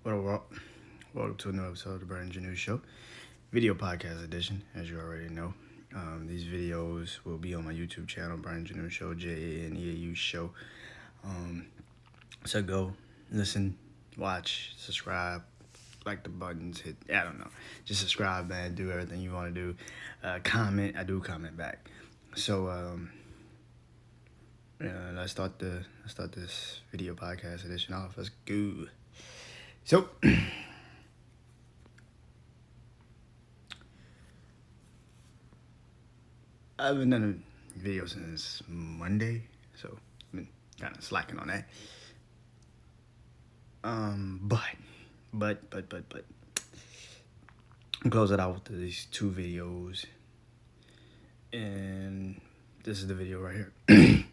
What up? Welcome to another episode of the Brandon News Show, video podcast edition, as you already know. These videos will be on my YouTube channel, Brandon News Show, Janeau Show. So go listen, watch, subscribe, like the buttons, hit. I don't know, just subscribe, man. Do everything you want to do. Comment. I do comment back. So let's start this video podcast edition off. Let's go. So. I haven't done a video since Monday, so I've been kind of slacking on that. But I'm close it out with these two videos, and this is the video right here.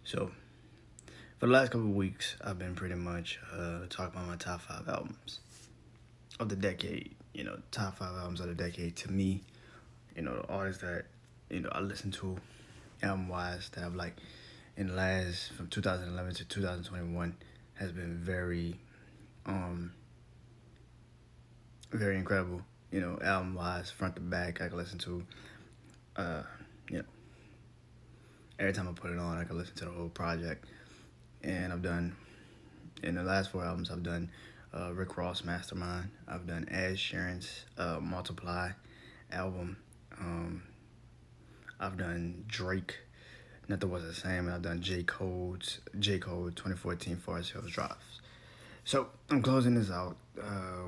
So, for the last couple of weeks, I've been pretty much talking about my top 5 albums of the decade. You know, top 5 albums of the decade to me. You know, the artists that, I listen to album-wise that I've liked in the last, from 2011 to 2021 has been very incredible. You know, album-wise, front to back, I can listen to, every time I put it on, I can listen to the whole project. And I've done, in the last 4 albums, I've done Rick Ross, Mastermind. I've done Ed Sheeran's Multiply album. I've done Drake, Nothing Was the Same, and I've done J. Cole 2014 Forest Hills Drive. So I'm closing this out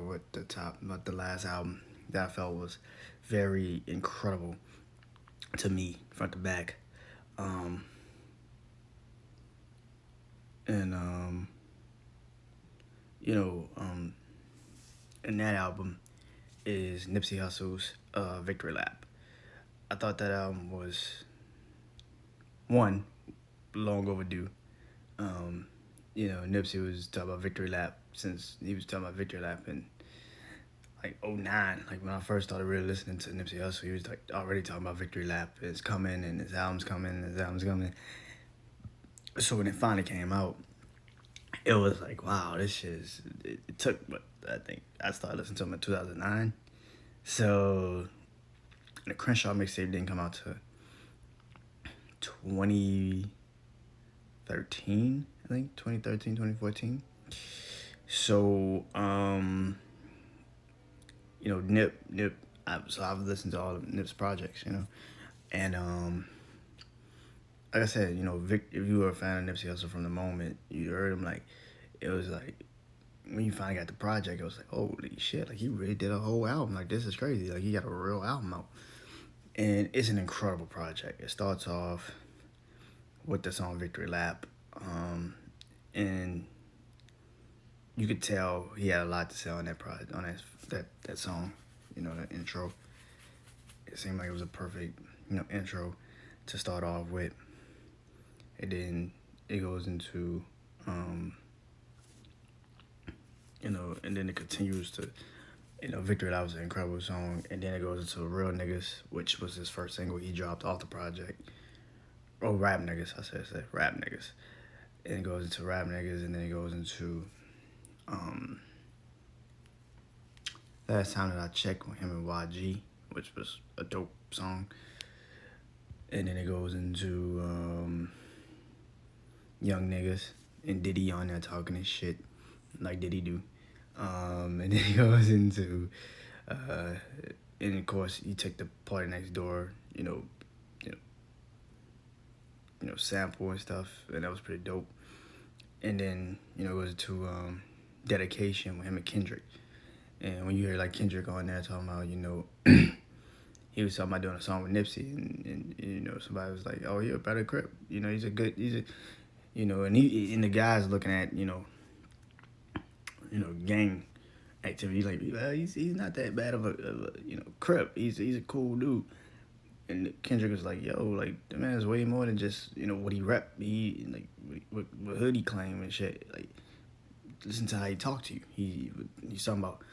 with the last album that I felt was very incredible to me, front to back. And that album is Nipsey Hussle's Victory Lap. I thought that album was, one, long overdue. Nipsey was talking about Victory Lap since he was talking about Victory Lap in like 2009. Like when I first started really listening to Nipsey Hussle, he was like already talking about Victory Lap. It's coming and his album's coming. So when it finally came out, it was like, wow, this shit is, it took, but I think I started listening to him in 2009. So the Crenshaw mixtape didn't come out to 2013, I think, 2014. So, Nip, I've listened to all of Nip's projects, and, like I said, Vic, if you were a fan of Nipsey Hussle from the moment you heard him, like, it was like, when you finally got the project, it was like, holy shit, like, he really did a whole album, like, this is crazy, like, he got a real album out. And it's an incredible project. It starts off with the song Victory Lap. And you could tell he had a lot to say on that that song, that intro. It seemed like it was a perfect, intro to start off with. And then it goes into, and then it continues to, Victory Lap was an incredible song, and then it goes into Real Niggas, which was his first single he dropped off the project. Oh, Rap Niggas, I said Rap Niggas. And it goes into Rap Niggas, and then it goes into, Last Time That I Checked with him and YG, which was a dope song. And then it goes into, Young Niggas, and Diddy on there talking his shit, like Diddy do. And then it goes into, and of course you take the Party Next Door, sample and stuff, and that was pretty dope. And then it goes to Dedication with him and Kendrick. And when you hear like Kendrick on there talking about, he was talking about doing a song with Nipsey, and somebody was like, oh, you're a better Crip, and the guys looking at gang activity, like, he's not that bad of a Crip. He's a cool dude. And Kendrick was like, yo, like, the man's way more than just, what he rep. He, like, what hood he claim and shit. Like, listen to how he talk to you. He's talking about,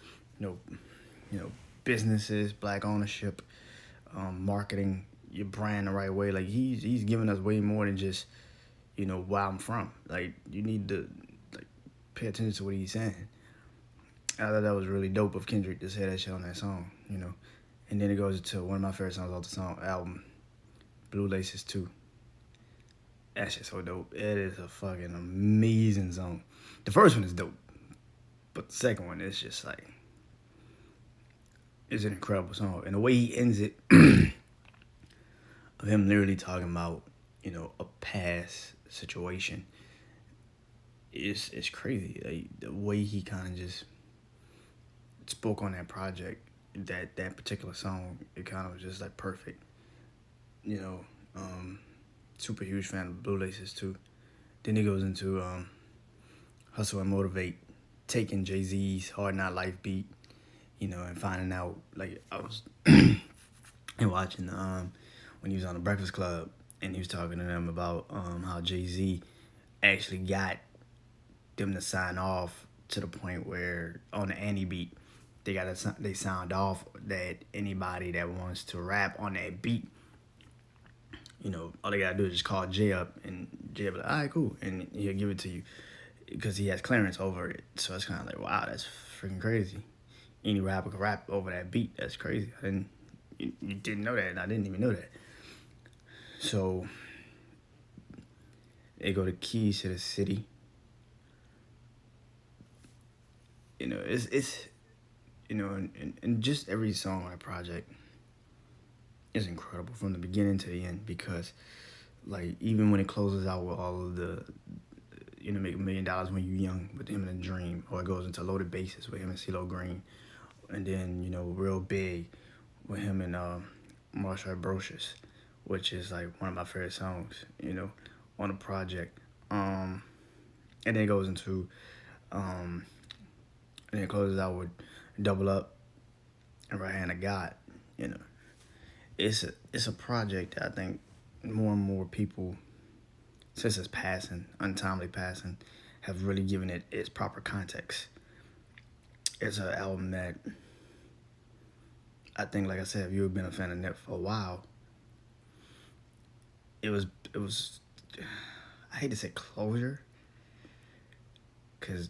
businesses, black ownership, marketing your brand the right way. Like, he's giving us way more than just, where I'm from. Like, you need to, like, pay attention to what he's saying. I thought that was really dope of Kendrick to say that shit on that song, you know. And then it goes into one of my favorite songs off the song album, Blue Laces 2. That shit's so dope. It is a fucking amazing song. The first one is dope, but the second one is just like, it's an incredible song. And the way he ends it, of him literally talking about, you know, a past situation, is crazy. Like, the way he kind of just spoke on that project, that particular song, it kind of was just like perfect. You know, super huge fan of Blue Laces too. Then he goes into Hustle and Motivate, taking Jay-Z's Hard Not Life beat, you know, and finding out, like, I was and watching when he was on the Breakfast Club, and he was talking to them about how Jay-Z actually got them to sign off to the point where on the Annie beat, they signed off that anybody that wants to rap on that beat, you know, all they gotta do is just call Jay up, and Jay will be like, all right, cool, and he'll give it to you because he has clearance over it. So it's kind of like, wow, that's freaking crazy. Any rapper can rap over that beat. That's crazy. You didn't know that, and I didn't even know that. So they go to Keys to the City. You know, it's you know, and just every song on that project is incredible from the beginning to the end, because like even when it closes out with all of the, you know, make $1 million when you're young with him in a dream, or it goes into Loaded Bases with him and CeeLo Green, and then, you know, Real Big with him and Marshall Brocious, which is like one of my favorite songs, you know, on the project. And then it goes into and then it closes out with Double Up and Right Hand of God. You know, it's a project that I think more and more people, since its passing, untimely passing, have really given it its proper context. It's an album that I think, like I said, if you've been a fan of Nip for a while, it was I hate to say closure, because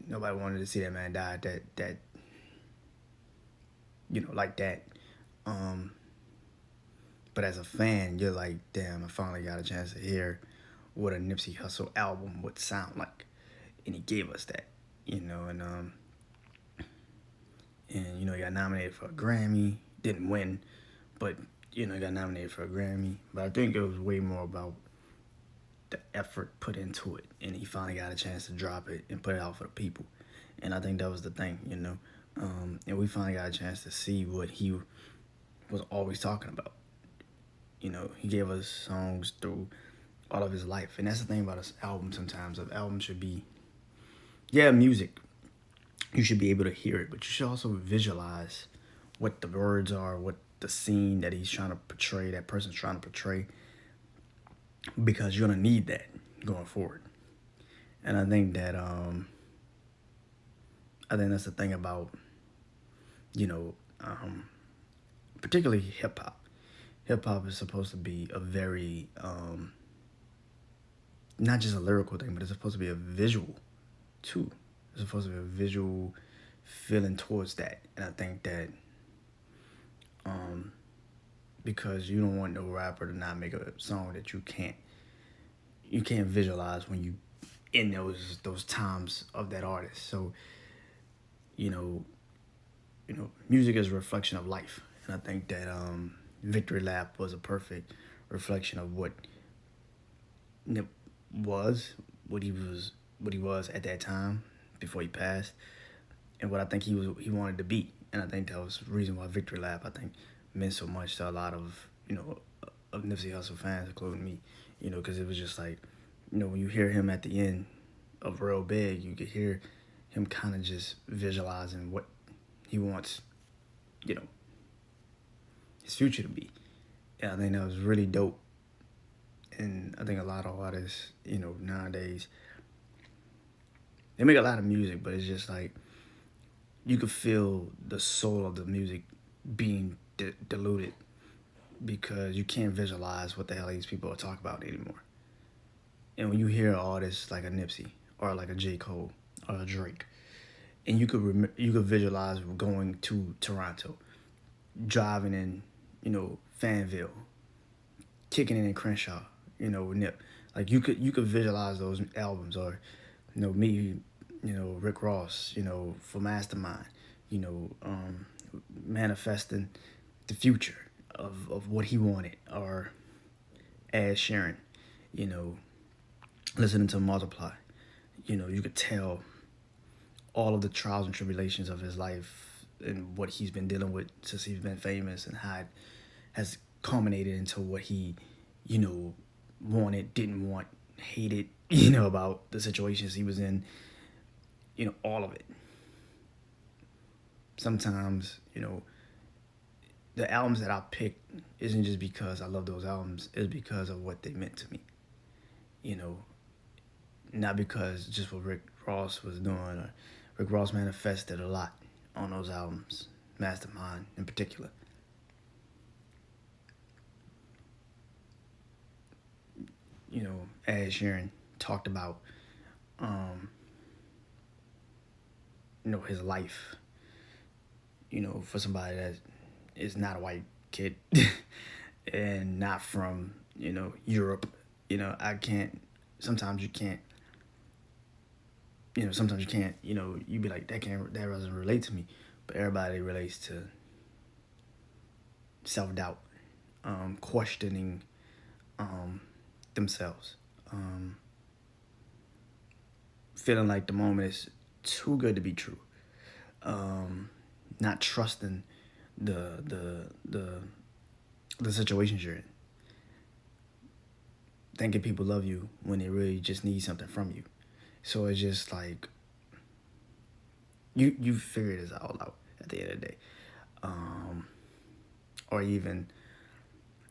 nobody wanted to see that man die that you know, like that. But as a fan, you're like, damn, I finally got a chance to hear what a Nipsey Hussle album would sound like, and he gave us that, you know. And you know, he got nominated for a Grammy, didn't win, but you know, he got nominated for a Grammy. But I think it was way more about the effort put into it, and he finally got a chance to drop it and put it out for the people. And I think that was the thing, you know. And we finally got a chance to see what he was always talking about. You know, he gave us songs through all of his life. And that's the thing about this album sometimes. An album should be, yeah, music. You should be able to hear it, but you should also visualize what the words are, what the scene that he's trying to portray, that person's trying to portray, because you're going to need that going forward. And I think that, that's the thing about, you know, particularly hip-hop. Hip-hop is supposed to be a very, not just a lyrical thing, but it's supposed to be a visual, too. It's supposed to be a visual feeling towards that. And I think that, because you don't want no rapper to not make a song that you can't visualize when you in those times of that artist. So, you know, music is a reflection of life. And I think that, Victory Lap was a perfect reflection of what Nip was, what he was at that time before he passed, and what I think he wanted to be. And I think that was the reason why Victory Lap, I think, meant so much to a lot of, you know, of Nipsey Hussle fans, including me, you know, because it was just like, you know, when you hear him at the end of Real Big, you could hear him kind of just visualizing what he wants, you know, his future to be. And I think that was really dope. And I think a lot of artists, you know, nowadays, they make a lot of music, but it's just like, you could feel the soul of the music being diluted, because you can't visualize what the hell these people are talking about anymore. And when you hear artists like a Nipsey or like a J. Cole or a Drake, and you could visualize going to Toronto, driving in, Fanville, kicking in Crenshaw, Nip. Like you could visualize those albums, or me, Rick Ross, for Mastermind, manifesting the future of what he wanted, or Ed Sheeran, you know, listening to Multiply. You could tell all of the trials and tribulations of his life and what he's been dealing with since he's been famous, and how it has culminated into what he, wanted, didn't want, hated, about the situations he was in, all of it. Sometimes, the albums that I pick isn't just because I love those albums, it's because of what they meant to me. Not because just what Rick Ross was doing, or Rick Ross manifested a lot on those albums, Mastermind in particular. Ed Sheeran talked about, his life, for somebody that is not a white kid and not from, Europe. I can't, sometimes you can't, sometimes you can't, you be like, that doesn't relate to me. But everybody relates to self-doubt, questioning themselves, feeling like the moment is too good to be true, not trusting the situations you're in, thinking people love you when they really just need something from you. So it's just like you figure this all out at the end of the day. Or even,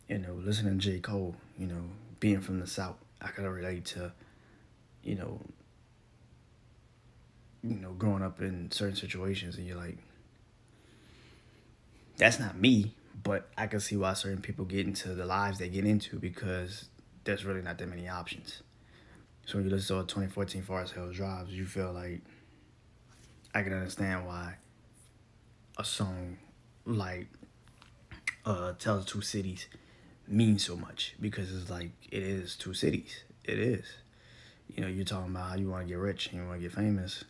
listening to J. Cole, being from the South, I could relate to, growing up in certain situations, and you're like, that's not me, but I can see why certain people get into the lives they get into, because there's really not that many options. So when you listen to a 2014 Forest Hills Drives, you feel like I can understand why a song like Tells Two Cities means so much, because it's like, it is two cities. It is. You're talking about how you want to get rich and you want to get famous,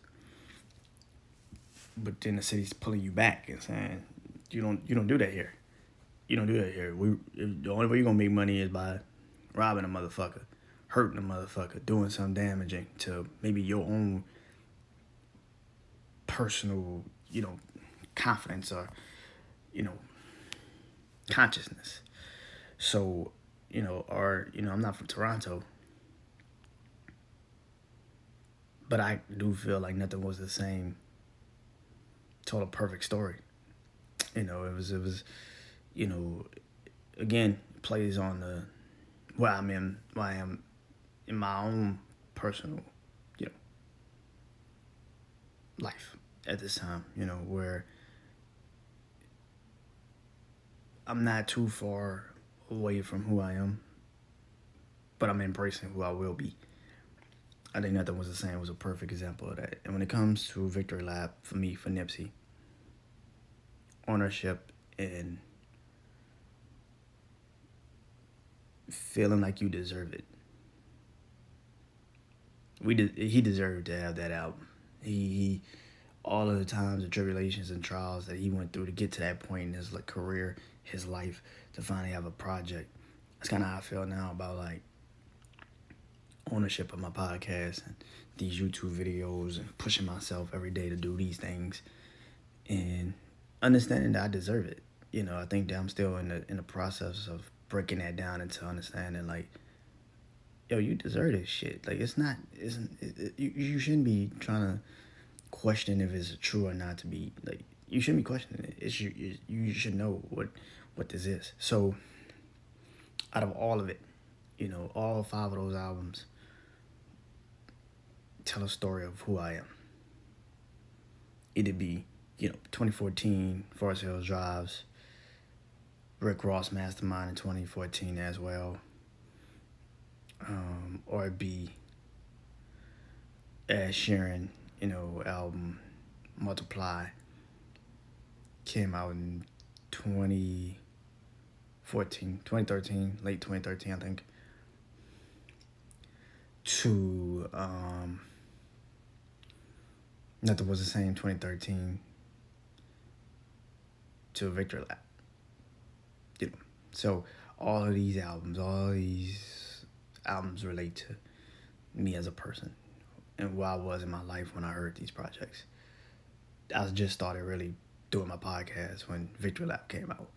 but then the city's pulling you back and saying, you don't do that here. You don't do that here. The only way you're gonna make money is by robbing a motherfucker, hurting a motherfucker, doing something damaging to maybe your own personal, confidence, or, consciousness. So, I'm not from Toronto, but I do feel like nothing was the same. Told a perfect story. It was, again, plays on the where I am in my own personal, life at this time, where I'm not too far away from who I am, but I'm embracing who I will be. I think Nothing Was the Same was a perfect example of that. And when it comes to Victory Lap, for me, for Nipsey, ownership and feeling like you deserve it. He deserved to have that album. He all of the times, the tribulations and trials that he went through to get to that point in his career, his life, to finally have a project. That's kind of how I feel now about ownership of my podcast and these YouTube videos, and pushing myself every day to do these things, and understanding that I deserve it. I think that I'm still in the process of breaking that down into understanding, yo, you deserve this shit. You shouldn't be trying to question if it's true or not to be, you shouldn't be questioning it. You should know what this is. So out of all of it, all 5 of those albums tell a story of who I am. It'd be, 2014 Forest Hills Drives, Rick Ross Mastermind in 2014 as well, or it'd be Ed Sheeran, album Multiply came out in 2013, late 2013, I think. To Nothing Was the Same, 2013. To Victory Lap. So all these albums relate to me as a person and where I was in my life when I heard these projects. I just started really doing my podcast when Victory Lap came out.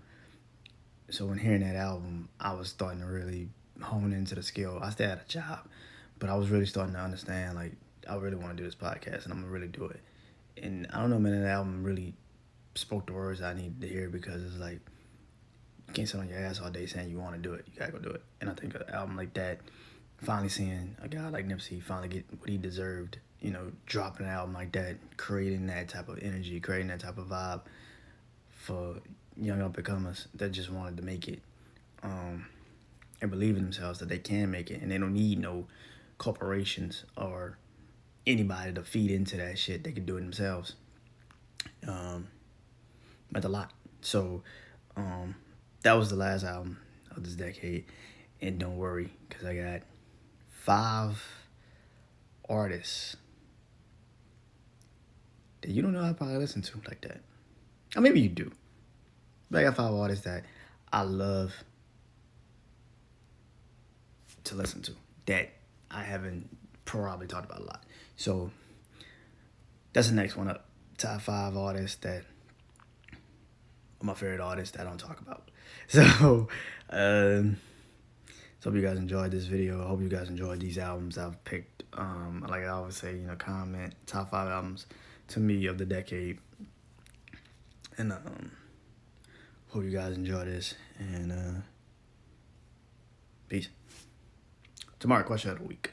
So when hearing that album, I was starting to really hone into the skill. I still had a job, but I was really starting to understand, like, I really want to do this podcast and I'm going to really do it. And I don't know, man, that album really spoke the words I needed to hear, because it's like, you can't sit on your ass all day saying you want to do it. You got to go do it. And I think an album like that, finally seeing a guy like Nipsey finally get what he deserved, dropping an album like that, creating that type of energy, creating that type of vibe for young up-and-comers that just wanted to make it, and believe in themselves that they can make it, and they don't need no corporations or anybody to feed into that shit. They can do it themselves. Meant a lot. So that was the last album of this decade. And don't worry, because I got 5 artists that you don't know I probably listen to like that. Or maybe you do. But I got 5 artists that I love to listen to that I haven't probably talked about a lot. So that's the next one up. Top 5 artists that are my favorite artists that I don't talk about. So hope you guys enjoyed this video. I hope you guys enjoyed these albums I've picked. Like I always say, comment top 5 albums to me of the decade. And hope you guys enjoy this. And peace. Tomorrow, question of the week.